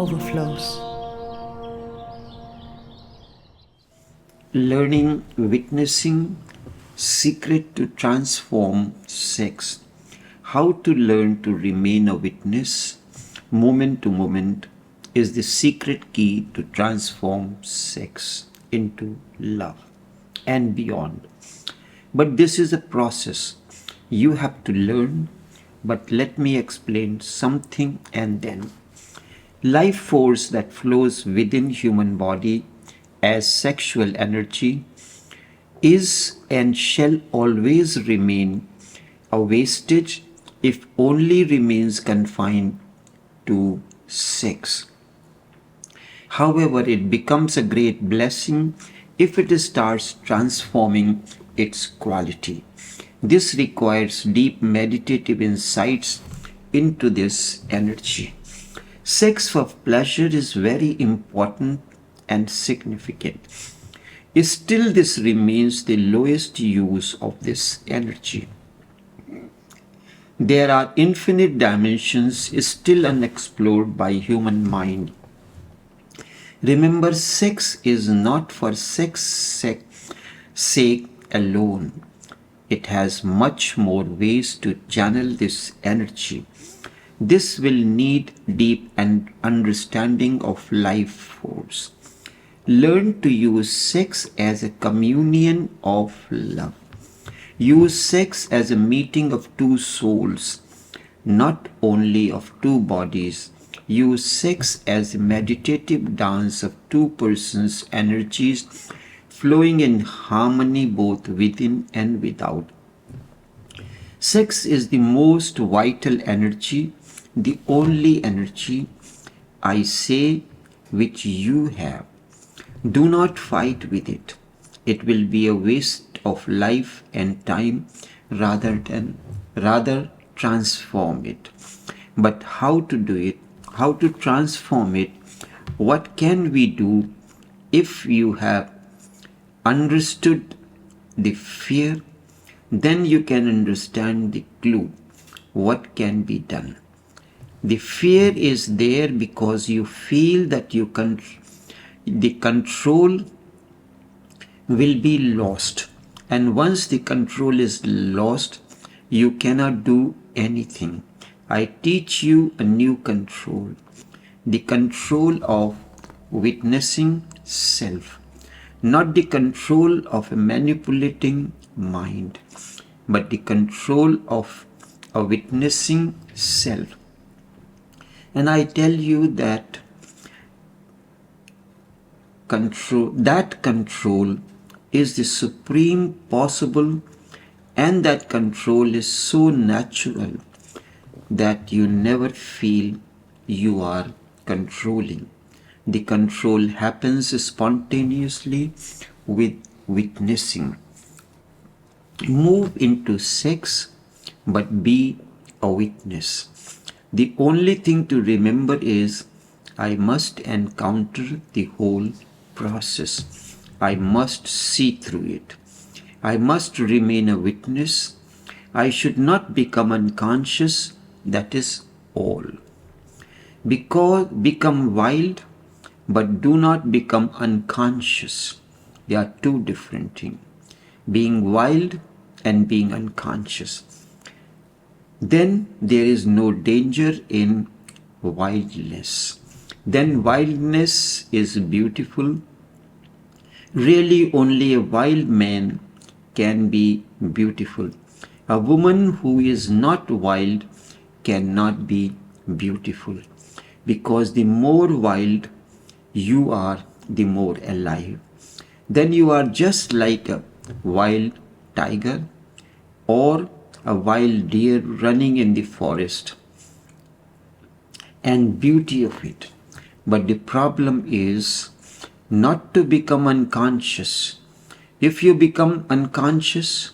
Overflows. Learning, witnessing, secret to transform sex. How to learn to remain a witness, moment to moment, is the secret key to transform sex into love and beyond. But this is a process. You have to learn, but let me explain something and then. Life force that flows within human body as sexual energy is and shall always remain a wastage if only remains confined to sex. However, it becomes a great blessing if it starts transforming its quality. This requires deep meditative insights into this energy. Sex for pleasure is very important and significant. Still, this remains the lowest use of this energy. There are infinite dimensions still unexplored by human mind. Remember, sex is not for sake alone. It has much more ways to channel this energy. This will need deep understanding of life force. Learn to use sex as a communion of love. Use sex as a meeting of two souls, not only of two bodies. Use sex as a meditative dance of two persons' energies flowing in harmony both within and without. Sex is the most vital energy, the only energy, I say, which you have. Do not fight with it. It will be a waste of life and time rather transform it. But how to do it? How to transform it? What can we do? If you have understood the fear, then you can understand the clue. What can be done? The fear is there because you feel that the control will be lost. And once the control is lost, you cannot do anything. I teach you a new control. The control of witnessing self. Not the control of a manipulating mind, but the control of a witnessing self. And I tell you that control is the supreme possible, and that control is so natural that you never feel you are controlling. The control happens spontaneously with witnessing. Move into sex, but be a witness. The only thing to remember is I must encounter the whole process. I must see through it. I must remain a witness. I should not become unconscious, that is all. Become wild, but do not become unconscious. They are two different things. Being wild and being unconscious. Then there is no danger in wildness. Then wildness is beautiful. Really, only a wild man can be beautiful. A woman who is not wild cannot be beautiful, because the more wild you are, the more alive. Then you are just like a wild tiger or a wild deer running in the forest, and beauty of it. But the problem is not to become unconscious. If you become unconscious,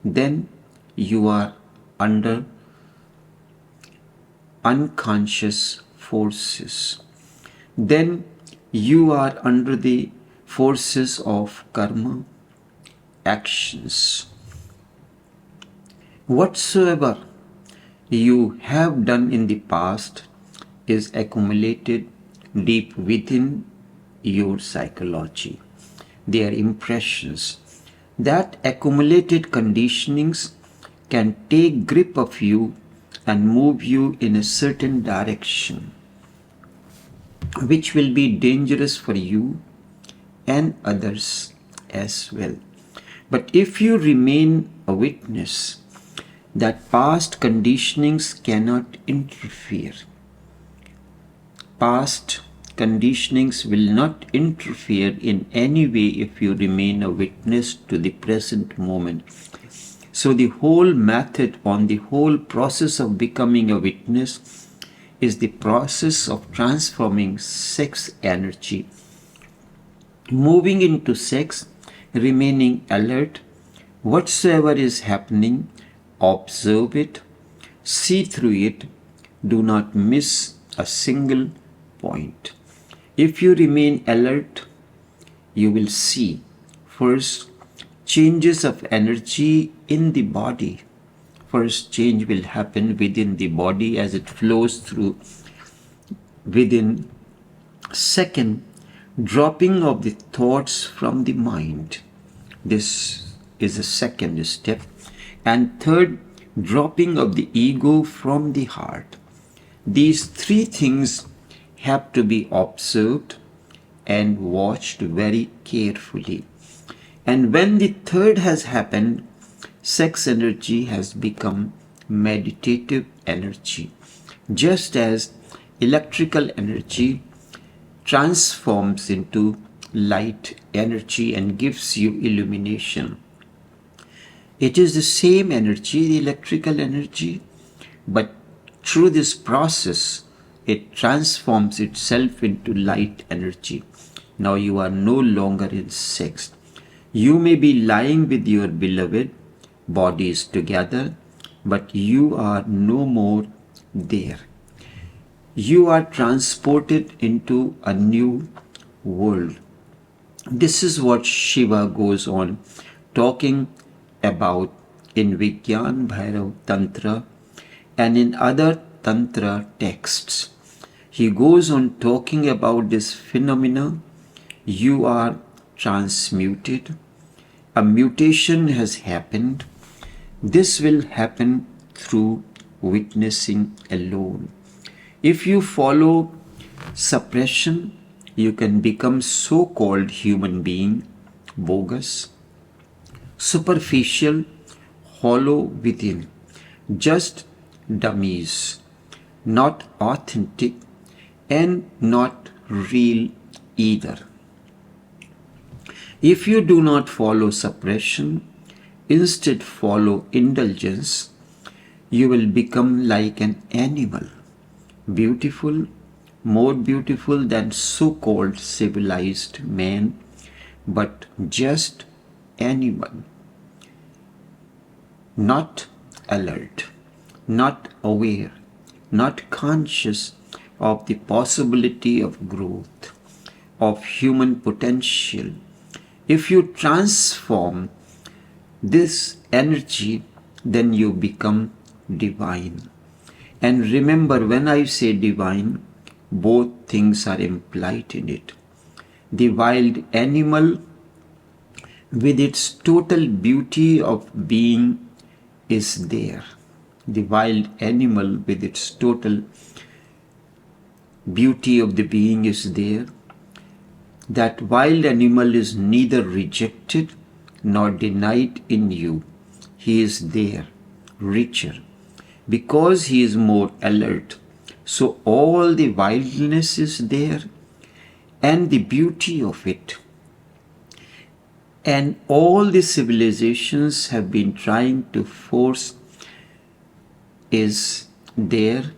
then you are under unconscious forces. Then you are under the forces of karma, actions. Whatsoever you have done in the past is accumulated deep within your psychology. They are impressions. That accumulated conditionings can take grip of you and move you in a certain direction, which will be dangerous for you and others as well. But if you remain a witness, that past conditionings cannot interfere. Past conditionings will not interfere in any way if you remain a witness to the present moment. So the whole method on the whole process of becoming a witness is the process of transforming sex energy, moving into sex, remaining alert, whatsoever is happening, observe it, see through it, do not miss a single point. If you remain alert, you will see first changes of energy in the body. First change will happen within the body as it flows through within. Second, dropping of the thoughts from the mind. This is the second step. And third, dropping of the ego from the heart. These three things have to be observed and watched very carefully. And when the third has happened, sex energy has become meditative energy. Just as electrical energy transforms into light energy and gives you illumination. It is the same energy, the electrical energy, but through this process, it transforms itself into light energy. Now you are no longer in sex. You may be lying with your beloved, bodies together, but you are no more there. You are transported into a new world. This is what Shiva goes on talking about in Vigyan Bhairav Tantra and in other Tantra texts. He goes on talking about this phenomena. You are transmuted. A mutation has happened. This will happen through witnessing alone. If you follow suppression, you can become so-called human being, bogus, superficial, hollow within, just dummies, not authentic and not real either. If you do not follow suppression, instead follow indulgence, you will become like an animal, beautiful, more beautiful than so-called civilized man, but just animal, not alert, not aware, not conscious of the possibility of growth, of human potential. If you transform this energy, then you become divine. And remember, when I say divine, both things are implied in it. The wild animal, with its total beauty of being, is there. The wild animal, with its total beauty of the being, is there. That wild animal is neither rejected nor denied in you. He is there, richer, because he is more alert. So all the wildness is there and the beauty of it. And all the civilizations have been trying to force is there,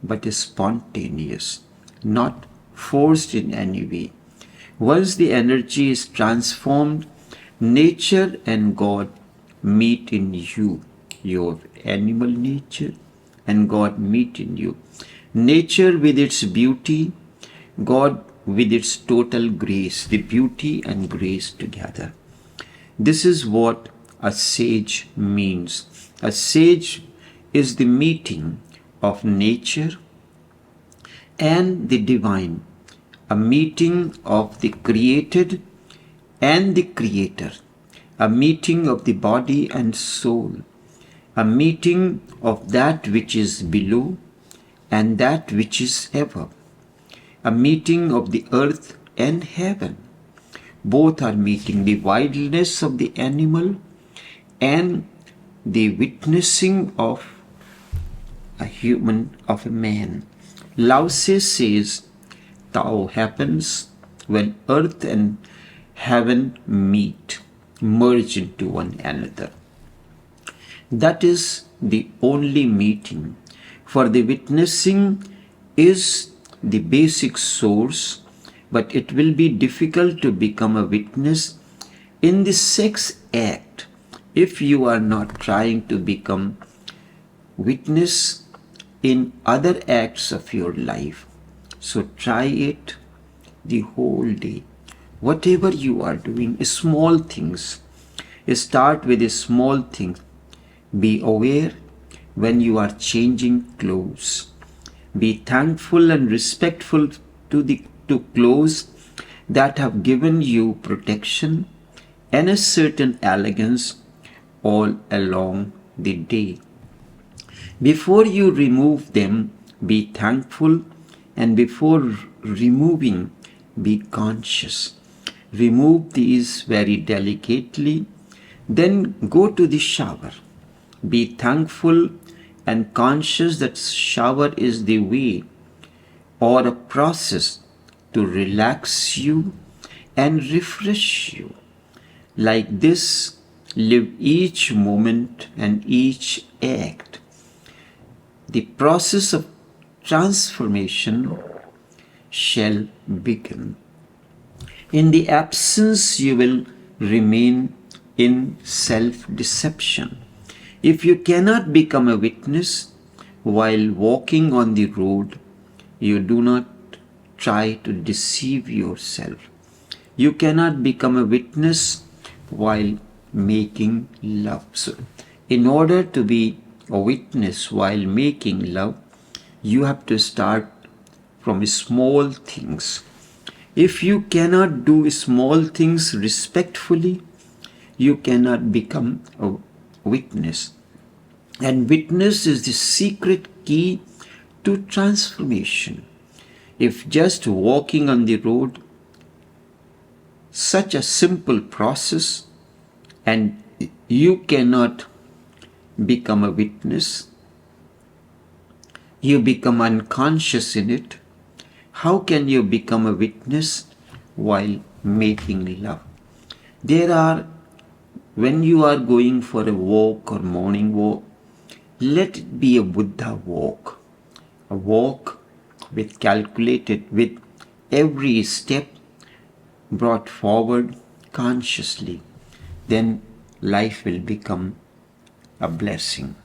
but is spontaneous, not forced in any way. Once the energy is transformed, nature and God meet in you. Your animal nature and God meet in you. Nature with its beauty, God with its total grace, the beauty and grace together. This is what a sage means. A sage is the meeting of nature and the divine, a meeting of the created and the creator, a meeting of the body and soul, a meeting of that which is below and that which is above, a meeting of the earth and heaven. Both are meeting, the wildness of the animal and the witnessing of a human, of a man. Lao Tse says, Tao happens when earth and heaven meet, merge into one another. That is the only meeting, for the witnessing is the basic source, but it will be difficult to become a witness in the sex act if you are not trying to become witness in other acts of your life. So try it the whole day. Whatever you are doing, small things. Start with a small thing. Be aware when you are changing clothes. Be thankful and respectful to clothes that have given you protection and a certain elegance all along the day. Before you remove them, be thankful, and before removing, be conscious. Remove these very delicately, then go to the shower. Be thankful and conscious that shower is the way or a process to relax you and refresh you. Like this, live each moment and each act. The process of transformation shall begin. In the absence, you will remain in self-deception. If you cannot become a witness while walking on the road, you do not try to deceive yourself. You cannot become a witness while making love. So, in order to be a witness while making love, you have to start from small things. If you cannot do small things respectfully, you cannot become a witness. And witness is the secret key to transformation. If just walking on the road, such a simple process, and you cannot become a witness, you become unconscious in it, how can you become a witness while making love? When you are going for a walk or morning walk, let it be a Buddha walk, a walk with every step brought forward consciously. Then life will become a blessing.